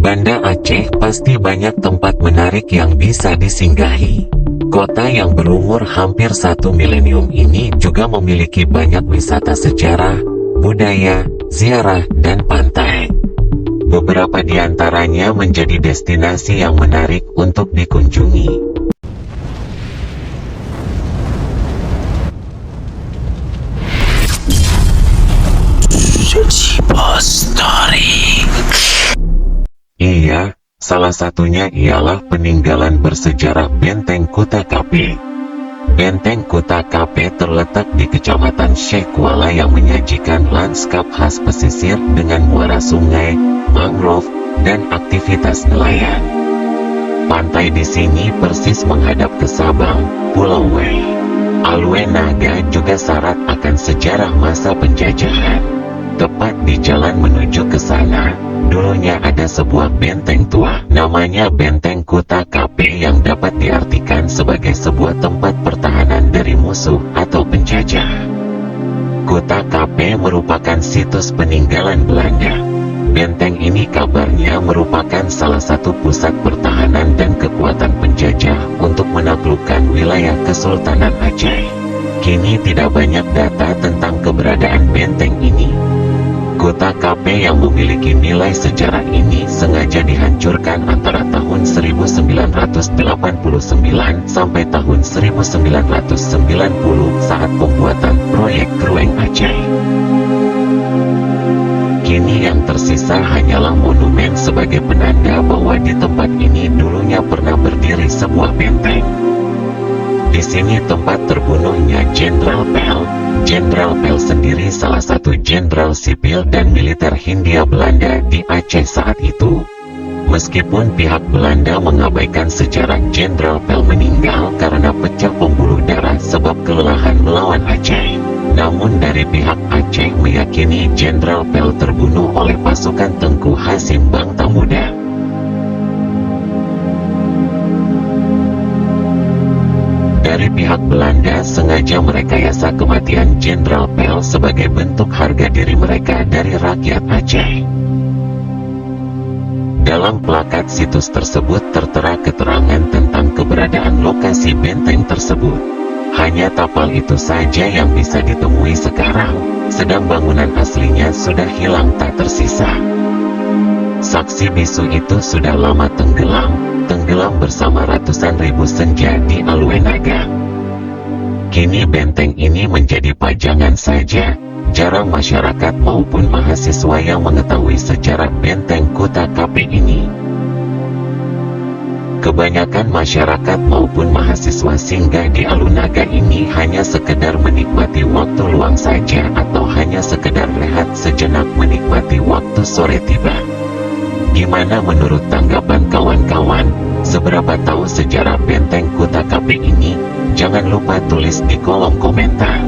Banda Aceh pasti banyak tempat menarik yang bisa disinggahi. Kota yang berumur hampir 1 milenium ini juga memiliki banyak wisata sejarah, budaya, ziarah, dan pantai. Beberapa di antaranya menjadi destinasi yang menarik untuk dikunjungi. Iya, salah satunya ialah peninggalan bersejarah Benteng Kuta Kape. Benteng Kuta Kape terletak di Kecamatan Syekh Kuala yang menyajikan lanskap khas pesisir dengan muara sungai, mangrove, dan aktivitas nelayan. Pantai di sini persis menghadap ke Sabang, Pulau Wai. Alue Naga juga syarat akan sejarah masa penjajahan. Tepat di jalan menuju ke sana, dulunya ada sebuah benteng tua, namanya Benteng Kuta Kape yang dapat diartikan sebagai sebuah tempat pertahanan dari musuh atau penjajah. Kuta Kape merupakan situs peninggalan Belanda. Benteng ini kabarnya merupakan salah satu pusat pertahanan dan kekuatan penjajah untuk menaklukkan wilayah Kesultanan Aceh. Kini tidak banyak data tentang keberadaan benteng ini. Kuta Kape yang memiliki nilai sejarah ini sengaja dihancurkan antara tahun 1989 sampai tahun 1990 saat pembuatan proyek Krueng Aceh. Kini yang tersisa hanyalah monumen sebagai penanda bahwa di tempat ini dulunya pernah berdiri sebuah benteng. Di sini tempat terbunuhnya Jenderal Pel. Jenderal Pel sendiri salah satu jenderal sipil dan militer Hindia Belanda di Aceh saat itu. Meskipun pihak Belanda mengabaikan sejarah Jenderal Pel meninggal karena pecah pembuluh darah sebab kelelahan melawan Aceh, namun dari pihak Aceh meyakini Jenderal Pel terbunuh oleh pasukan Tengku Hasim Bangtamuda. Dari pihak Belanda sengaja merekayasa kematian Jenderal Pel sebagai bentuk harga diri mereka dari rakyat Aceh. Dalam plakat situs tersebut tertera keterangan tentang keberadaan lokasi benteng tersebut. Hanya tapal itu saja yang bisa ditemui sekarang, sedang bangunan aslinya sudah hilang tak tersisa. Saksi bisu itu sudah lama tenggelam bersama ratusan ribu senja di Alue Naga. Kini benteng ini menjadi pajangan saja, jarang masyarakat maupun mahasiswa yang mengetahui sejarah benteng Kuta Kape ini. Kebanyakan masyarakat maupun mahasiswa singgah di Alue Naga ini hanya sekedar menikmati waktu luang saja atau hanya sekedar rehat sejenak menikmati waktu sore tiba. Gimana menurut tanggapan kawan-kawan? Seberapa tahu sejarah benteng Kuta Kape ini? Jangan lupa tulis di kolom komentar.